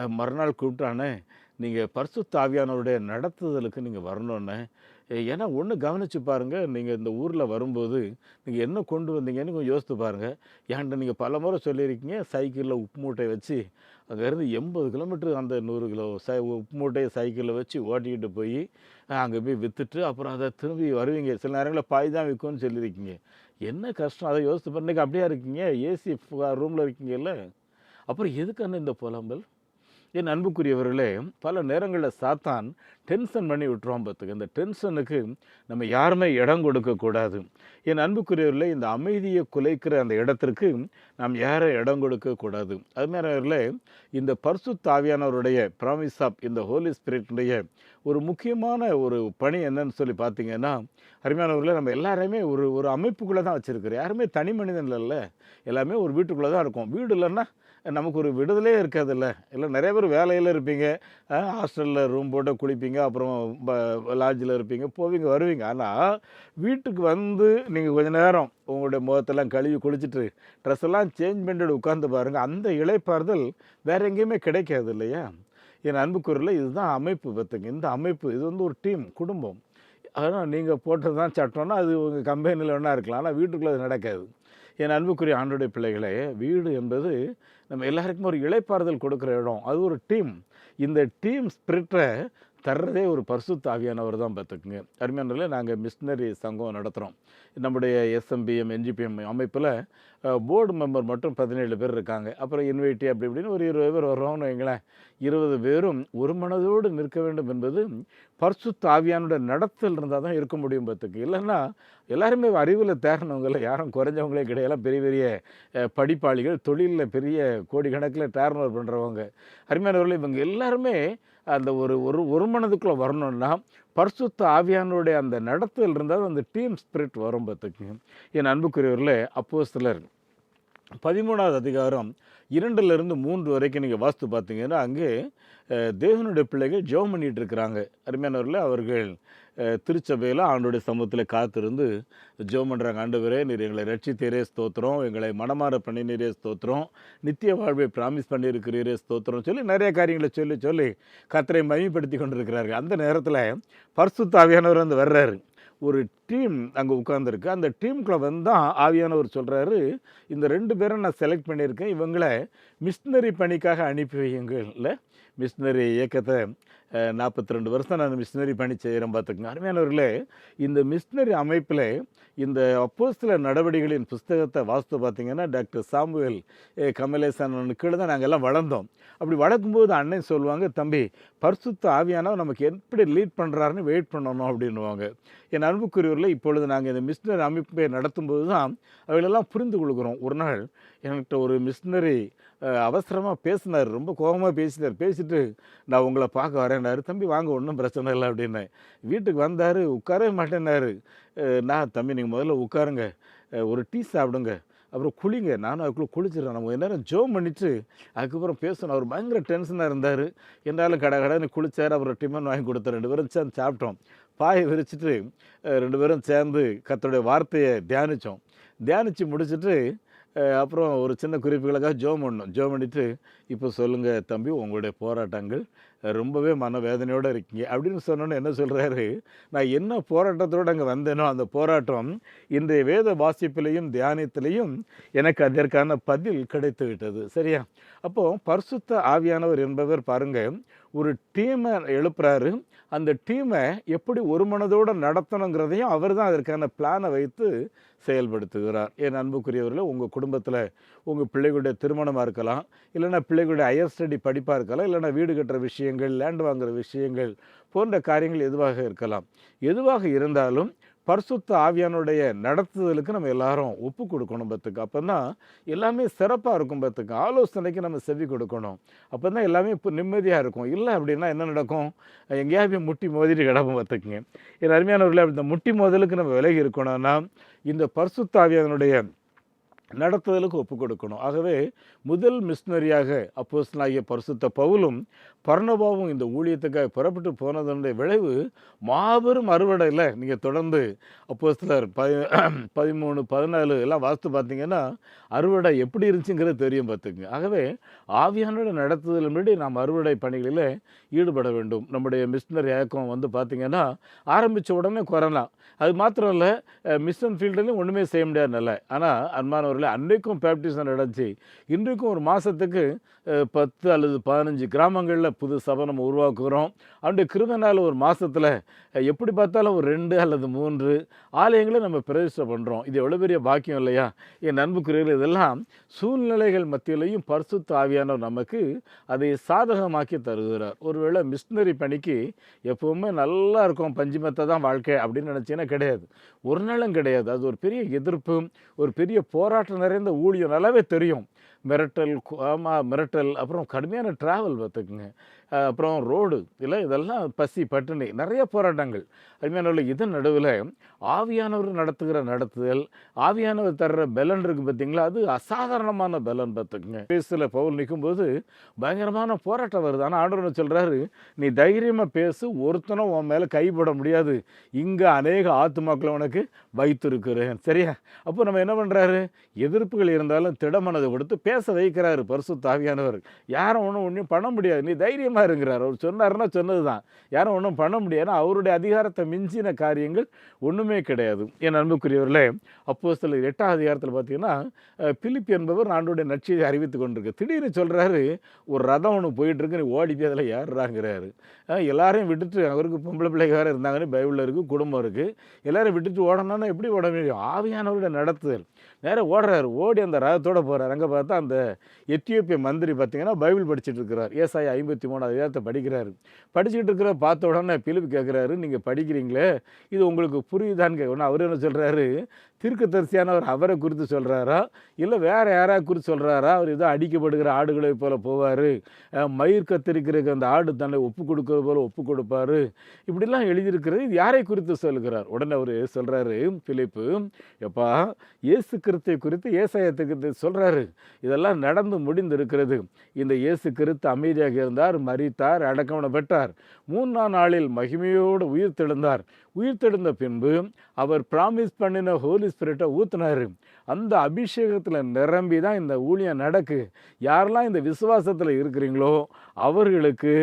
மறுநாள் கூப்பிட்டு, "அண்ணே, நீங்க பரிசுத்த ஆவியானவருடைய நடத்துதலுக்கு நீங்க வரணும்னே. ஏன்னா ஒண்ணு கவனிச்சு பாருங்க, நீங்க இந்த ஊர்ல வரும்போது, நீங்க என்ன கொண்டு வந்தீங்கன்னு கொஞ்சம் யோசித்து பாருங்க. என்ட்ட நீங்க பலமுறை சொல்லியிருக்கீங்க, சைக்கிள்ல உப்பு மூட்டை வச்சு, அங்கேருந்து 80 கிலோமீட்டர் அந்த 100 கிலோ உப்பு மூட்டைய சைக்கிள்ல வச்சு ஓட்டிக்கிட்டு போய், அங்க போய் வித்துட்டு, அப்புறம் அத திரும்பி வருவீங்க. சில நேரங்கள்ல பாய் தான் விக்கும்னு சொல்லியிருக்கீங்க. என்ன கஷ்டம் அத யோசித்து பாருங்க. இன்னைக்கு அப்படியா இருக்கீங்க? ஏசி ரூம்ல இருக்கீங்கல்ல. அப்புறம் எதுக்கு அண்ணே இந்த புலம்பல்? என் அன்புக்குரியவர்களே, பல நேரங்கள்ல சாத்தான் டென்ஷன் பண்ணி விட்டுருவான் பாத்துக்க. இந்த டென்ஷனுக்கு நம்ம யாருமே இடம் கொடுக்கக்கூடாது. என் அன்புக்குரியவர்களே, இந்த அமைதியை குலைக்கிற அந்த இடத்திற்கு நாம் யாரும் இடம் கொடுக்கக்கூடாது. அதுமாதிரிகளே, இந்த பரிசுத்த ஆவியானவருடைய ப்ராமிஸ் ஆஃப் இந்த ஹோலி ஸ்பிரிட்டுடைய ஒரு முக்கியமான ஒரு பணி என்னன்னு சொல்லி பார்த்தீங்கன்னா, அருமையானவர்களே, நம்ம எல்லாரையுமே ஒரு ஒரு அமைப்புக்குள்ளே தான் வச்சிருக்கிறோம். யாருமே தனி மனிதன் இல்லைல்ல. எல்லாமே ஒரு வீட்டுக்குள்ளே தான் இருக்கோம். வீடு இல்லைன்னா நமக்கு ஒரு விடுதலையே இருக்காதுல்ல. இல்லை நிறைய பேர் வேலையில் இருப்பீங்க, ஹாஸ்டலில் ரூம் போட்டு குளிப்பீங்க, அப்புறம் லாட்ஜில் இருப்பீங்க, போவீங்க வருவீங்க. ஆனால் வீட்டுக்கு வந்து நீங்கள் கொஞ்ச நேரம் உங்களுடைய முகத்தெல்லாம் கழுவி குளிச்சுட்டு ட்ரெஸ் எல்லாம் சேஞ்ச் பண்ணிட்டு உட்காந்து பாருங்கள். அந்த இளைப்பாறுதல் வேற எங்கேயுமே கிடைக்காது இல்லையா? என் அன்புக்குரியவர்களே, இதுதான் அமைப்பு பார்த்துங்க. இந்த அமைப்பு இது வந்து ஒரு டீம், குடும்பம். ஆனால் நீங்கள் போட்டது தான் சட்டம்னா அது உங்கள் கம்பெனியில் வேணா இருக்கலாம். ஆனால் வீட்டுக்குள்ளே அது நடக்காது. என் அன்புக்குரிய ஆண்டோடைய பிள்ளைகளே, வீடு என்பது நம்ம எல்லாருக்கும் ஒரு இளைப்பாறுதல் கொடுக்குற இடம். அது ஒரு டீம். இந்த டீம் ஸ்பிரிட்டை தர்றதே ஒரு பரிசுத்த ஆவியானவர் தான் பார்த்துக்குங்க. அருமையானவர்களே, நாங்கள் மிஷினரி சங்கம் நடத்துகிறோம். நம்முடைய எஸ்எம்பிஎம் என்ஜிபிஎம் அமைப்பில் போர்டு மெம்பர் மட்டும் 17 பேர் இருக்காங்க. அப்புறம் இன்வைட்டி அப்படி இப்படின்னு ஒரு 20 பேர் வர்றோம்னு வைங்களேன். 20 பேரும் ஒரு மனதோடு நிற்க வேண்டும் என்பது பரிசுத்த ஆவியானுடைய நடத்தல் இருந்தால் தான் இருக்க முடியும் பார்த்துக்கு. இல்லைன்னா எல்லாருமே அறிவில் தேர்னவங்கள, யாரும் குறைஞ்சவங்களே கிடையாது. பெரிய பெரிய படிப்பாளிகள், தொழிலில் பெரிய கோடிக்கணக்கில் டேர்ன் ஓவர் பண்ணுறவங்க. அருமையானவர்களே, இவங்க எல்லாருமே அந்த ஒரு ஒரு ஒரு மனதுக்குள்ளே வரணும்னா பரிசுத்த ஆவியானுடைய அந்த நடத்தல் இருந்தால் அந்த டீம் ஸ்பிரிட் வரும் பார்த்துக்குங்க. என் அன்புக்குரியவர்களே, அப்போஸ்தலர் 13வது அதிகாரம் 2லிருந்து 3 வரைக்கும் நீங்கள் வாஸ்து பார்த்தீங்கன்னா, அங்கே தேவனுடைய பிள்ளைகள் ஜெபம் பண்ணிகிட்டு இருக்கிறாங்க. அருமையானவர்களே, அவர்கள் திருச்சபையில் ஆண்டோடைய சமூகத்தில் காத்திருந்து ஜெபம் பண்ணுறாங்க. ஆண்டவரே, நீர் எங்களை ரட்சித்தீரே ஸ்தோத்திரம், எங்களை மனமாற பண்ணினீரே ஸ்தோத்திரம், நித்திய வாழ்வை ப்ராமிஸ் பண்ணியிருக்கிறீரே ஸ்தோத்திரம் சொல்லி நிறைய காரியங்களை சொல்லி சொல்லி கர்த்தரை மகிமைப்படுத்தி கொண்டிருக்கிறார்கள். அந்த நேரத்தில் பரிசுத்த ஆவியானவர் வந்து வர்றாரு. ஒரு டீம் அங்கே உட்காந்துருக்கு. அந்த டீமுக்குள்ளே வந்தால் ஆவியானவர் சொல்கிறாரு, இந்த 2 பேரை நான் செலக்ட் பண்ணியிருக்கேன், இவங்களை மிஷினரி பணிக்காக அனுப்பி வையுங்கள். இல்லை, மிஷினரி இயக்கத்தை 42 வருஷம் நான் மிஷினரி பணி செய்கிறேன் பார்த்துக்கங்க. அருமையானவர்களே, இந்த மிஷினரி அமைப்பில் இந்த அப்போஸ்தலர் நடவடிக்கைகளின் புஸ்தகத்தை வாஸ்து பார்த்தீங்கன்னா, டாக்டர் சாமுவேல் கமலேசன் கீழே தான் நாங்கள் எல்லாம் வளர்ந்தோம். அப்படி வளர்க்கும்போது அண்ணன் சொல்லுவாங்க, தம்பி பரிசுத்த ஆவியானவர் நமக்கு எப்படி லீட் பண்ணுறாருன்னு வெயிட் பண்ணணும் அப்படின்னுவாங்க. என் அன்புக்குரியவர்களே, இப்பொழுது நாங்கள் இந்த மிஷினரி அமைப்பை நடத்தும்போது தான் அவைகளெல்லாம் புரிந்து கொள்கிறோம். ஒரு நாள் என்கிட்ட ஒரு மிஷினரி அவசரமாக பேசினார், ரொம்ப கோபமாக பேசினார். பேசிட்டு நான் உங்களை பார்க்க வரேன்னாரு. தம்பி வாங்க, ஒன்றும் பிரச்சனை இல்லை அப்படின்னேன். வீட்டுக்கு வந்தார், உட்காரவே மாட்டேன்னாரு. நான், தம்பி நீங்கள் முதல்ல உட்காருங்க, ஒரு டீ சாப்பிடுங்க, அப்புறம் குளிங்க, நானும் அதுக்குள்ளே குளிச்சிடுறேன், நம்ம நேரம் ஜோம் பண்ணிவிட்டு அதுக்கப்புறம் பேசணும். அவர் பயங்கர டென்ஷனாக இருந்தார். என்னாலும் கடைன்னு குளிச்சார். அப்புறம் டிஃபன் வாங்கி கொடுத்தேன். 2 பேரும் சேர்ந்து சாப்பிட்டோம். பாயை விரிச்சிட்டு 2 பேரும் சேர்ந்து கர்த்தருடைய வார்த்தையை தியானித்தோம். தியானித்து முடிச்சுட்டு அப்புறம் ஒரு சின்ன குறிப்புகளுக்காக ஜெபம் பண்ணோம். ஜெபம் பண்ணிவிட்டு, இப்போ சொல்லுங்கள் தம்பி, உங்களுடைய போராட்டங்கள் ரொம்பவே மனவேதனையோடு இருக்கீங்க அப்படின்னு சொன்னோன்னே என்ன சொல்கிறாரு, நான் என்ன போராட்டத்தோடு அங்கே வந்தேனோ அந்த போராட்டம் இன்றைய வேத வாசிப்பிலையும் தியானத்திலையும் எனக்கு அதற்கான பதில் கிடைத்து விட்டது. சரியா? அப்போது பரிசுத்த ஆவியானவர் என்பவர் பாருங்கள், ஒரு டீமை எழுப்புறாரு. அந்த டீமை எப்படி ஒரு மனதோடு நடத்தணுங்கிறதையும் அவர் தான் அதற்கான பிளானை வைத்து செயல்படுத்துகிறார். என் அன்புக்குரியவர்களே, உங்கள் குடும்பத்தில் உங்கள் பிள்ளைகளுடைய திருமணமாக இருக்கலாம், இல்லைனா பிள்ளைகளுடைய ஹையர் ஸ்டடி படிப்பாக இருக்கலாம், இல்லைனா வீடு கட்டுற விஷயங்கள், லேண்ட் வாங்குகிற விஷயங்கள் போன்ற காரியங்கள் எதுவாக இருக்கலாம். எதுவாக இருந்தாலும் பரிசுத்த ஆவியானுடைய நடத்துதலுக்கு நம்ம எல்லாரும் ஒப்பு கொடுக்கணும் பார்த்துக்கு. அப்போ தான் எல்லாமே சிறப்பாக இருக்கும் பார்த்துக்கு. ஆலோசனைக்கு நம்ம செவி கொடுக்கணும். அப்போ தான் எல்லாமே இப்போ நிம்மதியாக இருக்கும். இல்லை அப்படின்னா என்ன நடக்கும், எங்கேயாவது முட்டி மோதிட்டு கிடப்போம் பார்த்துக்குங்க. என் அருமையானவர்களே, இந்த முட்டி மோதலுக்கு நம்ம விலகி இருக்கணும்னா இந்த பரிசுத்த ஆவியானுடைய நடத்துதலுக்கு ஒப்பு கொடுக்கணும். ஆகவே முதல் மிஷினரியாக அப்போஸ்தலனாகிய பரிசுத்த பவுலும் பர்னபாவும் இந்த ஊழியத்துக்காக புறப்பட்டு போனதனுடைய விளைவு மாபெரும் அறுவடையில் நீங்கள் தொடர்ந்து அப்போஸ்தலர் 13, 14 எல்லாம் வாஸ்து பார்த்தீங்கன்னா அறுவடை எப்படி இருந்துச்சுங்கிறது தெரியும் பார்த்துக்குங்க. ஆகவே ஆவியானோட நடத்துதல் முன்னாடி நாம் அறுவடை பணிகளில் ஈடுபட வேண்டும். நம்முடைய மிஷினரி இயக்கம் வந்து பார்த்திங்கன்னா ஆரம்பித்த உடனே கொரோனா, அது மாத்திரம் இல்லை, மிஷன் ஃபீல்டுலையும் ஒன்றுமே செய்ய முடியாதுனால. ஆனால் அன்பானவர்களே, அன்றைக்கும் பேப்டிசம் நடந்துச்சு. இன்றைக்கும் ஒரு மாதத்துக்கு 10 அல்லது 15 கிராமங்களில் புது சபை நம்ம உருவாக்குகிறோம். அவனுடைய கிருபையினால் ஒரு மாதத்தில் எப்படி பார்த்தாலும் ஒரு 2 அல்லது 3 ஆலயங்களை நம்ம பிரதிஷ்டை பண்ணுறோம். இது எவ்வளோ பெரிய பாக்கியம் இல்லையா? என் அன்புக்குரியவர்களே, இதெல்லாம் சூழ்நிலைகள் மத்தியிலையும் பரிசுத்த ஆவியானவர் நமக்கு அதை சாதகமாக்கி தருகிறார். ஒருவேளை மிஷினரி பணிக்கு எப்போவுமே நல்லா இருக்கும், பஞ்சுமத்தை தான் வாழ்க்கை அப்படின்னு நினச்சிங்கன்னா கிடையாது. ஒரு நாளும் கிடையாது. அது ஒரு பெரிய எதிர்ப்பு, ஒரு பெரிய போராட்டம் நிறைந்த ஊழியம், நல்லாவே தெரியும். மிரட்டல், மிரட்டல், அப்புறம் கடுமையான ட்ராவல் பார்த்துக்குங்க, அப்புறம் ரோடு இல்லை, இதெல்லாம் பசி பட்டினி, நிறைய போராட்டங்கள். அருமையானவர்கள், இதன் நடுவில் ஆவியானவர் நடத்துகிற நடத்துதல், ஆவியானவர் தர்ற பலன் இருக்குது பார்த்தீங்களா, அது அசாதாரணமான பலன் பார்த்துக்குங்க. பேசில் பவுல் நிற்கும்போது பயங்கரமான போராட்டம் வருது. ஆனால் ஆண்டவர் சொல்கிறாரு, நீ தைரியமாக பேசு, ஒருத்தனும் உன் மேலே கைப்பட முடியாது, இங்கே அநேக ஆத்துமாக்களை உனக்கு வைத்திருக்கிறேன். சரியா? அப்போ நம்ம என்ன பண்ணுறாரு, எதிர்ப்புகள் இருந்தாலும் திடமனதை கொடுத்து பேச வைக்கிறாரு பரிசுத்த ஆவியானவர். யாரும் ஒன்றும் பண்ண முடியாது, நீ தைரியமாக சொன்னாருங்கிறார். அவர் சொன்னாருன்னா சொன்னது தான். யாரும் ஒன்றும் பண்ண முடியாது. ஏன்னா அவருடைய அதிகாரத்தை மிஞ்சின காரியங்கள் ஒன்றுமே கிடையாது. என் அன்புக்குரியவர்களே, அப்போஸ்தலர் 8ஆம் அதிகாரத்தில் பார்த்தீங்கன்னா, பிலிப்பு என்பவர் ஆண்டவருடைய நற்செய்தியை அறிவித்துக் கொண்டிருக்கு. திடீர்னு சொல்கிறாரு, ஒரு ரதம் ஒன்று போயிட்டுருக்கு, நீ ஓடி போய் அதில் ஏறுறாங்கிறாரு. எல்லாரையும் விட்டுட்டு, அவருக்கு பொம்பளை பிள்ளைங்க வேறு இருந்தாங்கன்னு பைபிளில் இருக்குது, குடும்பம் இருக்குது. எல்லாரையும் விட்டுட்டு ஓடணும்னா எப்படி ஓட முடியும்? ஆவியானவருடைய நடத்துதல். நேராக ஓடுறாரு, ஓடி அந்த ரதத்தோடு போகிறார். அங்கே பார்த்தா அந்த எத்தியோப்பிய மந்திரி பார்த்தீங்கன்னா பைபிள் படிச்சுட்டு இருக்கிறார். ஏசாயா 53ஆம் அதிகாரத்தை படிக்கிறாரு. படிச்சுக்கிட்டு இருக்கிற பார்த்த உடனே பிலிப்பு கேட்குறாரு, நீங்கள் படிக்கிறீங்களே, இது உங்களுக்கு புரியுதான்னு கேட்கணும். அவர் என்ன சொல்கிறாரு, தீர்க்கதரிசியானவர் அவரை குறித்து சொல்கிறாரா, இல்லை வேறு யாராவது குறித்து சொல்கிறாரா? அவர் ஏதோ அடிக்கப்படுகிற ஆடுகளை போல் போவார், மயிர் கத்திரிக்கிறதுக்கு அந்த ஆடு தன்னை ஒப்பு கொடுக்கறது போல் ஒப்பு கொடுப்பார், இப்படிலாம் எழுதியிருக்கிறது. இது யாரை குறித்து சொல்கிறார்? உடனே அவர் சொல்கிறாரு பிலிப்பு, எப்பா இயேசு கிறிஸ்துவை குறித்து ஏசாயத்துக்கு சொல்கிறாரு. இதெல்லாம் நடந்து முடிந்து இருக்கிறது. இந்த இயேசு கிறிஸ்து அமைதியாக இருந்தார், மரித்தார், அடக்கம் பெற்றார், 3ஆம் நாளில் மகிமையோடு உயிர்த்தெழுந்தார். உயிர்த்தெழுந்த பின்பு அவர் ப்ராமிஸ் பண்ணின ஹோலி ஸ்பிரிட்டை ஊற்றினார். அந்த அபிஷேகத்தில் நிரம்பி தான் இந்த ஊழியம் நடக்கு. யாரெல்லாம் இந்த விசுவாசத்தில் இருக்கிறீங்களோ அவர்களுக்கு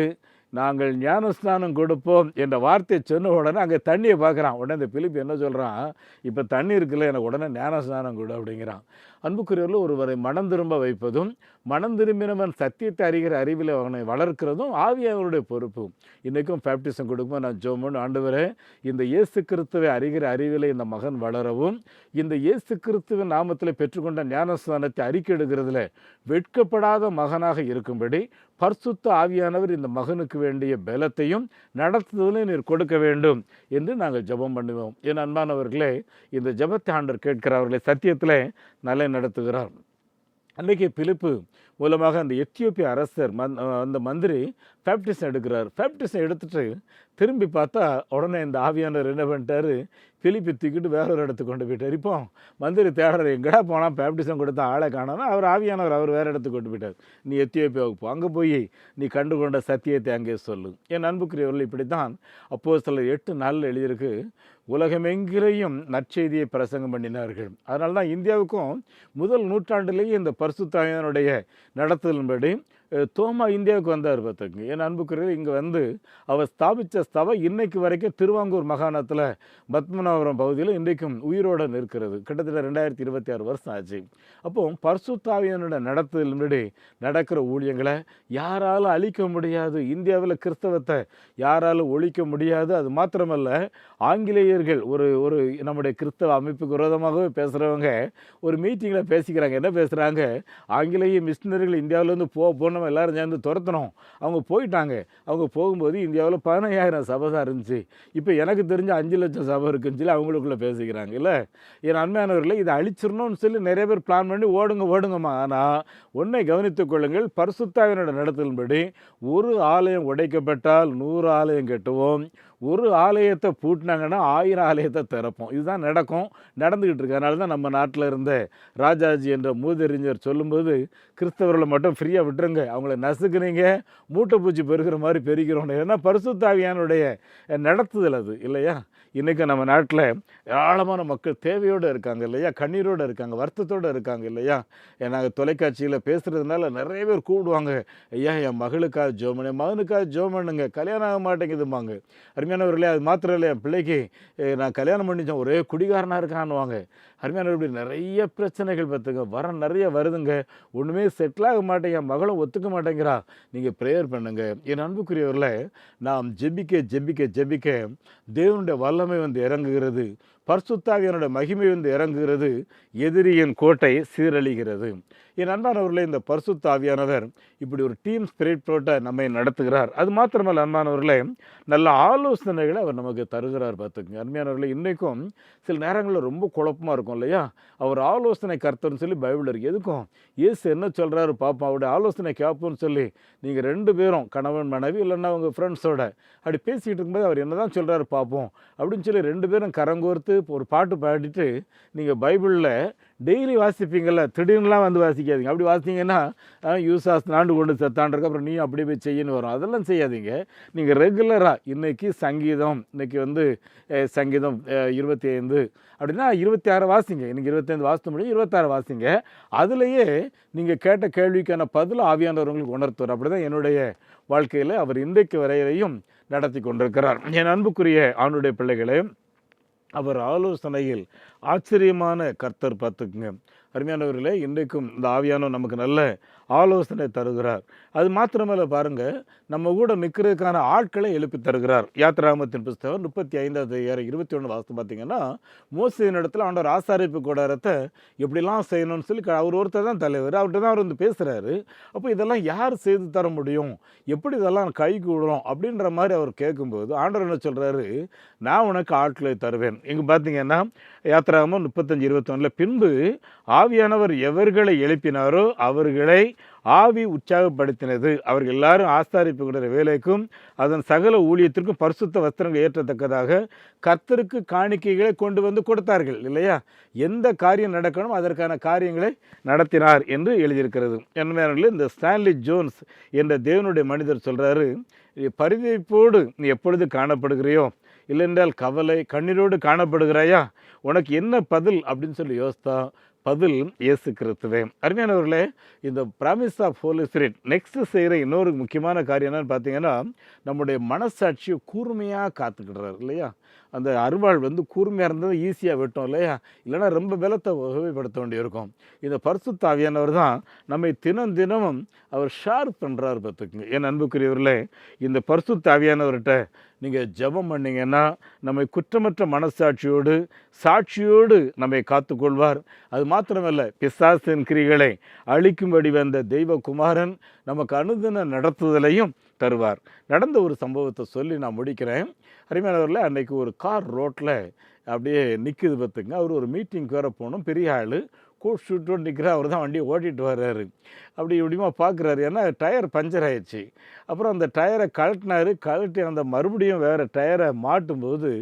நாங்கள் ஞானஸ்நானம் கொடுப்போம் என்ற வார்த்தையை சொன்ன உடனே அங்கே தண்ணியை பார்க்குறான். உடனே இந்த பிலிப்பு என்ன சொல்கிறான், இப்போ தண்ணி இருக்குல்ல, எனக்கு உடனே ஞானஸ்நானம் கொடு அப்படிங்கிறான். அன்புக்குரியவர்கள், ஒருவரை மனம் திரும்ப வைப்பதும் மனம் திரும்பினவன் சத்தியத்தை அறிகிற அறிவில் அவனை வளர்க்கிறதும் ஆவியானவருடைய பொறுப்பு. இன்றைக்கும் பேப்டிசம் கொடுக்கும்போது நான் ஜெபம், ஆண்டவரே இந்த இயேசு கிறிஸ்துவை அறிகிற அறிவில் இந்த மகன் வளரவும், இந்த இயேசு கிறிஸ்துவின் நாமத்தில் பெற்றுக்கொண்ட ஞானஸ்நானத்தை அறிக்கையிடுகிறதுல வெட்கப்படாத மகனாக இருக்கும்படி பரிசுத்த ஆவியானவர் இந்த மகனுக்கு வேண்டிய பலத்தையும் நடத்துதலையும் நீர் கொடுக்க வேண்டும் என்று நாங்கள் ஜெபம் பண்ணுவோம். என் அன்பானவர்களே, இந்த ஜெபத்தை ஆண்டவர் கேட்கிறவர்களை சத்தியத்தில் நல்ல நடத்துகிறார். அன்றைக்கி பிலிப்பு மூலமாக அந்த எத்தியோப்பிய அரசர் அந்த மந்திரி பேப்டிசம் எடுக்கிறார். பேப்டிசம் எடுத்துகிட்டு திரும்பி பார்த்தா உடனே இந்த ஆவியானவர் என்ன பண்ணிட்டார், பிலிப்பை தூக்கிட்டு வேற ஒரு இடத்துக்கு கொண்டு போயிட்டார். இப்போ மந்திரி தேடுறாரு, எங்கடா போனால் பேப்டிசம் கொடுத்தா ஆளை காணோன்னா அவர் ஆவியானவர் அவர் வேறு இடத்துக்கு கொண்டு போயிட்டார். நீ எத்தியோப்பியாவுக்கு போ, அங்கே போய் நீ கண்டுகொண்ட சத்தியத்தை அங்கே சொல்லு. என் அன்புக்குரியவர்கள், இப்படி தான் அப்போஸ்தலர் 8:4 எழுதியிருக்கு, உலகமெங்கிலையும் நற்செய்தியை பிரசங்கம் பண்ணினார்கள். அதனால தான் இந்தியாவுக்கும் முதல் நூற்றாண்டிலேயே இந்த பரிசுத்த ஆவியானவருடைய நடத்துதலின்படி தோமா இந்தியாவுக்கு வந்தார் பார்த்துங்க. என் அன்புக்குரியவர், இங்கே வந்து அவர் ஸ்தாபித்த சபை இன்னைக்கு வரைக்கும் திருவாங்கூர் மாகாணத்தில் பத்மநாபபுரம் பகுதியில் இன்றைக்கும் உயிரோடு இருக்கிறது. கிட்டத்தட்ட 2026 வருஷம் ஆச்சு. அப்போ பரிசுத்த ஆவியானவருடைய நடத்துதலின்படி நடக்கிற ஊழியங்களை யாராலும் அழிக்க முடியாது. இந்தியாவில் கிறிஸ்தவத்தை யாராலும் ஒழிக்க முடியாது. அது மாத்திரமல்ல, ஆங்கிலேயர்கள் ஒரு நம்முடைய கிறிஸ்தவ அமைப்புக்கு விரோதமாகவே பேசுகிறவங்க ஒரு மீட்டிங்கில் பேசிக்கிறாங்க. என்ன பேசுகிறாங்க, ஆங்கிலேய மிஷினரிகள் இந்தியாவிலேருந்து போனோம் எல்லோரும் சேர்ந்து துரத்தணும். அவங்க போயிட்டாங்க. அவங்க போகும்போது இந்தியாவில் 15,000 சபை தான் இருந்துச்சு. இப்போ எனக்கு தெரிஞ்ச 5 லட்சம் சபை இருக்குன்னு சொல்லி அவங்களுக்குள்ளே பேசிக்கிறாங்க. இல்லை, என் அன்மையானவர்களை இதை அழிச்சிடணும்னு சொல்லி நிறைய பேர் பிளான் பண்ணி ஓடுங்கம்மா. ஆனால் ஒன்றை கவனித்துக் கொள்ளுங்கள், பரிசுத்த ஆவியானவருடைய நடத்தலின்படி ஒரு ஆலயம் உடைக்கப்பட்டால் 100 ஆலயம் கட்டுவோம், ஒரு ஆலயத்தை பூட்டினாங்கன்னா 1000 ஆலயத்தை திறப்போம். இதுதான் நடந்துக்கிட்டு இருக்கு. அதனால தான் நம்ம நாட்டில் இருந்த ராஜாஜி என்ற மூதறிஞர் சொல்லும்போது, கிறிஸ்தவர்களை மட்டும் ஃப்ரீயாக விட்டுருங்க, அவங்கள நசுக்குனீங்க மூட்டை பூச்சி பெருகிற மாதிரி பெருகிறோம். ஏன்னா பரிசுத்த ஆவியானுடைய நடத்துதல் அது இல்லையா. இன்றைக்கி நம்ம நாட்டில் ஏராளமான மக்கள் தேவையோடு இருக்காங்க இல்லையா, கண்ணீரோடு இருக்காங்க, வருத்தத்தோடு இருக்காங்க இல்லையா. நாங்கள் தொலைக்காட்சியில் பேசுகிறதுனால நிறைய பேர் கூப்பிடுவாங்க, ஐயா என் மகளுக்காக ஜோமனு, என் மகனுக்காக ஜோமனுங்க, கல்யாணம் ஆக மாட்டேங்குதும்பாங்க. அருமையானவர்களே, அது மாத்திரம் இல்லை, என் பிள்ளைக்கு நான் கல்யாணம் பண்ணிச்சேன், ஒரே குடிகாரனாக இருக்கான்னுவாங்க. அருமையானவர்கள், நிறைய பிரச்சனைகள் பார்த்துங்க, நிறைய வருதுங்க, ஒன்றுமே செட்டில் ஆக மாட்டேங்க, மகளும் ஒத்துக்க மாட்டேங்கிறா. நீங்கள் ப்ரேயர் பண்ணுங்க. என் அன்புக்குரியவர்களை, நாம் ஜெபிக்க தேவனுடைய வல்லமை வந்து இறங்குகிறது, பரிசுத்த ஆவியானுடைய மகிமை வந்து இறங்குகிறது, எதிரியின் கோட்டை சீரழிகிறது. என் அன்பானவர்களே, இந்த பரிசுத்த ஆவியானவர் இப்படி ஒரு டீம் ஸ்பிரிட் போட்ட நம்மை நடத்துகிறார். அது மாத்திரமல்ல அன்பானவர்களே, நல்ல ஆலோசனைகளை அவர் நமக்கு தருகிறார் பார்த்துக்குங்க. அருமையானவர்களே, இன்றைக்கும் சில நேரங்களில் ரொம்ப குழப்பமாக இருக்கும் இல்லையா. அவர் ஆலோசனை கர்த்தர்னு சொல்லி பைபிள் இருக்குது. எதுக்கும் இயேசு என்ன சொல்கிறாரு பார்ப்போம், அவருடைய ஆலோசனை கேட்போம்னு சொல்லி நீங்கள் 2 பேரும் கணவன் மனைவி இல்லைன்னா அவங்க ஃப்ரெண்ட்ஸோட அப்படி பேசிக்கிட்டு இருக்கும்போது அவர் என்ன தான் சொல்கிறாரு பார்ப்போம் அப்படின்னு சொல்லி 2 பேரும் கரங்கோர்த்து ஒரு பாட்டு பாடிட்டு நீங்கள் பைபிளில் டெய்லி வாசிப்பீங்கள்ல, திடீர்னுலாம் வந்து வாசிக்காதீங்க. அப்படி வாசிங்கன்னா யூசாஸ் நாண்டு கொண்டு செத்தான்றக்கு அப்புறம் நீயும் அப்படியே போய் செய்யன்னு வரும். அதெல்லாம் செய்யாதீங்க. நீங்கள் ரெகுலராக இன்றைக்கி சங்கீதம், இன்றைக்கி வந்து சங்கீதம் 25 அப்படின்னா 26 வாசிங்க. இன்றைக்கி 25 வாசித்த முடியும், 26 வாசிங்க. அதுலேயே நீங்கள் கேட்ட கேள்விக்கான பதில் ஆவியானவர் உங்களுக்கு உணர்த்துவார். அப்படி தான் என்னுடைய வாழ்க்கையில் அவர் இன்றைக்கு வரையிலையும் நடத்தி கொண்டிருக்கிறார். என் அன்புக்குரிய ஆணுடைய பிள்ளைகளே, அவர் ஆலோசனையில் ஆச்சரியமான கர்த்தர். பார்த்துக்குங்க அருமையானவர்களே, இன்றைக்கும் இந்த ஆவியானவர் நமக்கு நல்ல ஆலோசனை தருகிறார். அது மாத்திரமல்ல, பாருங்கள், நம்ம கூட நிற்கிறதுக்கான ஆட்களை எழுப்பி தருகிறார். யாத்திராகமத்தின் புஸ்தகம் 35:21 வாசம் பார்த்தீங்கன்னா, மோசேயின் இடத்துல ஆண்டவர் ஆசாரிப்பு கூடாரத்தை எப்படிலாம் செய்யணும்னு சொல்லி அவர் ஒருத்தர் தான் தலைவர், அவர்கிட்ட தான் அவர் வந்து பேசுகிறாரு. அப்போ இதெல்லாம் யார் செய்து தர முடியும், எப்படி இதெல்லாம் கை கூடும் அப்படின்ற மாதிரி அவர் கேட்கும்போது ஆண்டவர் என்ன சொல்கிறாரு, நான் உனக்கு ஆட்களை தருவேன். இங்கே பார்த்தீங்கன்னா யாத்திராகமம் 35:21 பின்பு ஆவியானவர் எவர்களை எழுப்பினாரோ அவர்களை ஆவி உற்சாகப்படுத்தினது. அவர்கள் எல்லாரும் ஆசாரிப்பு கூடுற வேலைக்கும் அதன் சகல ஊழியத்திற்கும் பரிசுத்த வஸ்திரங்கள் ஏற்றத்தக்கதாக கர்த்தருக்கு காணிக்கைகளை கொண்டு வந்து கொடுத்தார்கள். இல்லையா? எந்த காரியம் நடக்கணும் அதற்கான காரியங்களை நடத்தினார் என்று எழுதியிருக்கிறது. என்ன, இந்த ஸ்டான்லி ஜோன்ஸ் என்ற தேவனுடைய மனிதர் சொல்கிறாரு, பரிதவிப்போடு நீ எப்பொழுது காணப்படுகிறையோ, இல்லைன்றால் கவலை கண்ணீரோடு காணப்படுகிறாயா, உனக்கு என்ன பதில் அப்படின்னு சொல்லி யோசித்தா பதில் இயேசு கிறிஸ்துவே. அருமையானவர்களே, இந்த promise of holy spirit next செய்கிற இன்னொரு முக்கியமான காரியம் என்னன்னு பார்த்தீங்கன்னா, நம்முடைய மனசாட்சியை கூர்மையாக காத்துக்கிடுறாரு. இல்லையா? அந்த அருவாள் வந்து கூர்மையாக இருந்தது ஈஸியாக வெட்டும். இல்லையா? இல்லைனா ரொம்ப பலத்தை உபயோகப்படுத்த வேண்டியிருக்கும். இந்த பரிசுத்த ஆவியானவர் தான் நம்மை தினமும் அவர் ஷார்ப் பண்ணுறாரு. பார்த்துக்குங்க என் அன்புக்குரியவர்களே, இந்த பரிசுத்த ஆவியானவர்கிட்ட நீங்கள் ஜெபம் பண்ணிங்கன்னா நம்மை குற்றமற்ற மனசாட்சியோடு சாட்சியோடு நம்மை காத்துக்கொள்வார். அது மாத்திரமல்ல, பிசாசின் கிரிகளை அழிக்கும்படி வந்த தெய்வகுமாரன் நமக்கு அனுதின நடத்துதலையும் தருவார். நடந்த ஒரு சம்பவத்தை சொல்லி நான் முடிக்கிறேன். அருமையானவர்களே, அன்றைக்கி ஒரு கார் ரோட்டில் அப்படியே நிற்குது. பார்த்துங்க, அவர் ஒரு மீட்டிங்க்கு வேறு போகணும், பெரிய ஆள், கோட் ஷூட்டோடு நிற்கிறார். அவர் தான் வண்டியை ஓட்டிகிட்டு வர்றாரு. அப்படி இப்படிமா பார்க்குறாரு, ஏன்னா டயர் பஞ்சர் ஆயிடுச்சு. அப்புறம் அந்த டயரை கழட்டி அந்த மறுபடியும் வேறு டயரை மாட்டும்போது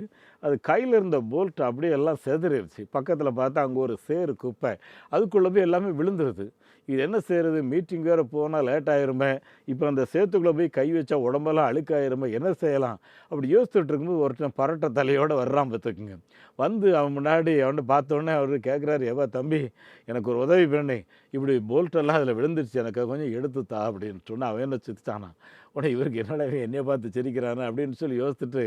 அது கையில் இருந்த போல்ட் அப்படியே எல்லாம் செதறிடுச்சு. பக்கத்தில் பார்த்தா அங்கே ஒரு சேறு குப்பை, அதுக்குள்ளே போய் எல்லாமே விழுந்துருது. இது என்ன செய்கிறது, மீட்டிங் வேறு போனால் லேட் ஆயிருமே, இப்போ அந்த சேத்துக்குள்ளே போய் கை வச்சா உடம்பெல்லாம் அழுக்காயிருமே, என்ன செய்யலாம் அப்படி யோசிச்சுட்டு இருக்கும்போது ஒருத்தன் பரட்டை தலையோடு வர்றான். பார்த்துக்குங்க, வந்து அவன் முன்னாடி அவனை பார்த்தோன்னே அவர் கேட்குறாரு, ஏவா தம்பி, எனக்கு ஒரு உதவி பண்ணி, இப்படி போல்ட்டெல்லாம் அதில் விழுந்துருச்சு, எனக்கு கொஞ்சம் எடுத்துத்தா அப்படின்னு சொன்னால் அவன் என்ன சிரித்தானா. உடனே இவருக்கு என்னடா என்னையை பார்த்து சிரிக்கிறானே அப்படின்னு சொல்லி யோசிச்சுட்டு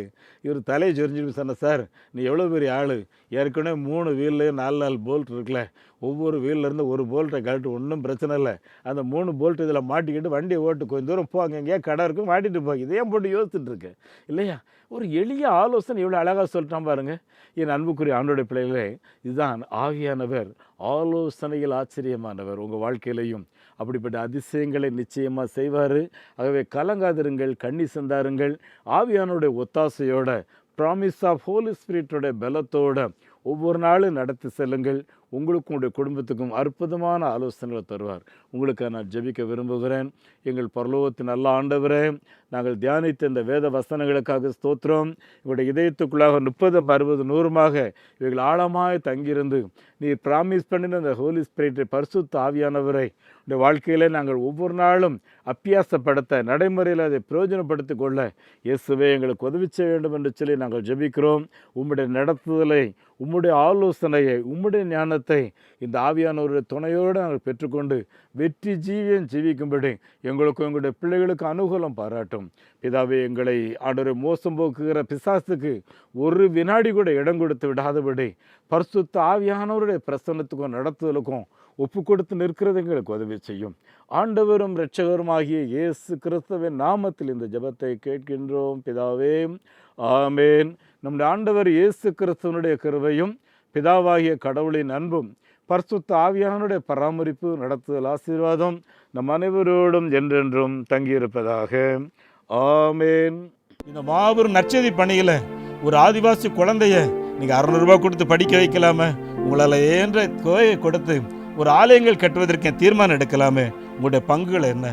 இவர் தலையை சொரிஞ்சுட்டு சொன்னேன், சார் நீ எவ்வளோ பெரிய ஆள், ஏற்கனவே 3 வீல்லையும் 4 போல்ட் இருக்குல்ல, ஒவ்வொரு வீல்லேருந்து ஒரு போல்ட்டை கழட்டு, ஒன்றும் பிரச்சனை இல்லை, அந்த 3 போல்ட் இதில் மாட்டிக்கிட்டு வண்டியை ஓட்டு, கொஞ்சம் தூரம் போ, அங்கே எங்கேயா கடை இருக்கும், மாட்டிட்டு போய் இதையே போட்டு யோசிச்சுட்டு இருக்கேன். இல்லையா? ஒரு எளிய ஆலோசனை எவ்வளோ அழகாக சொல்லிட்டான் பாருங்கள். என் அன்புக்குரிய ஆண்டோடைய பிள்ளைகளே, இதுதான் ஆவியானவர் ஆலோசனையில் ஆச்சரியமானவர். உங்கள் வாழ்க்கையிலையும் அப்படிப்பட்ட அதிசயங்களை நிச்சயமாக செய்வார். ஆகவே கலங்காதிருங்கள், கண்ணி சிந்தாருங்கள். ஆவியானுடைய ஒத்தாசையோட, ப்ராமிஸ் ஆஃப் ஹோலி ஸ்பிரிட்டோட பலத்தோட ஒவ்வொரு நாளும் நடத்தி செல்லுங்கள். உங்களுக்கும் உங்களுடைய குடும்பத்துக்கும் அற்புதமான ஆலோசனைகளை தருவார். உங்களுக்கு நான் ஜெபிக்க விரும்புகிறேன். எங்கள் பரலோகத்தின் நல்ல ஆண்டவரே, நாங்கள் தியானித்த இந்த வேத வசனங்களுக்காக ஸ்தோத்திரம். எங்களுடைய இதயத்துக்குள்ளாக 30, 60, 100மாக இவைகள் ஆழமாய் தங்கியிருந்து நீர் ப்ராமிஸ் பண்ணின இந்த ஹோலி ஸ்பிரிட்டை, பரிசுத்த ஆவியானவரை இந்த வாழ்க்கையில் நாங்கள் ஒவ்வொரு நாளும் அப்பியாசப்படுத்த, நடைமுறையில் அதை பிரயோஜனப்படுத்தி கொள்ள இயேசுவே எங்களுக்கு உதவி செய்ய வேண்டும் என்று சொல்லி நாங்கள் ஜெபிக்கிறோம். உம்முடைய நடத்துதலை, உம்முடைய ஆலோசனையை, உம்முடைய ஞானத்தை இந்த ஆவியானவருடைய துணையோடு நாங்கள் பெற்றுக்கொண்டு வெற்றி ஜீவிக்கும்படி எங்களுக்கும் எங்களுடைய பிள்ளைகளுக்கு அனுகூலம் பாராட்டும். பிதாவே, எங்களை ஆண்டவரை மோசம் போக்குகிற பிசாசுக்கு ஒரு வினாடி கூட இடம் கொடுத்து விடாதபடி பரிசுத்த ஆவியானவருடைய பிரசன்னத்துக்கும் நடத்துதலுக்கும் ஒப்பு கொடுத்து நிற்கிறது எங்களுக்கு உதவி செய்யும். ஆண்டவரும் இரட்சகரும் ஆகிய இயேசு கிறிஸ்துவின் நாமத்தில் இந்த ஜெபத்தை கேட்கின்றோம் பிதாவே, ஆமேன். நம்முடைய ஆண்டவர் இயேசு கிறிஸ்துவனுடைய கிருபையும் பிதாவாகிய கடவுளின் அன்பும் பரிசுத்த ஆவியானுடைய பராமரிப்பு, நடத்துதல், ஆசீர்வாதம் நம் அனைவரோடும் என்றென்றும் தங்கியிருப்பதாக. ஆமேன். இந்த மாபெரும் நற்செய்தி பணியில் ஒரு ஆதிவாசி குழந்தைய நீங்கள் 600 ரூபாய் கொடுத்து படிக்க வைக்கலாமே, உங்களால் ஏன்ற கோயை கொடுத்து ஒரு ஆலயங்கள் கட்டுவதற்கு தீர்மானம் எடுக்கலாமே, உங்களுடைய பங்குகள் என்ன?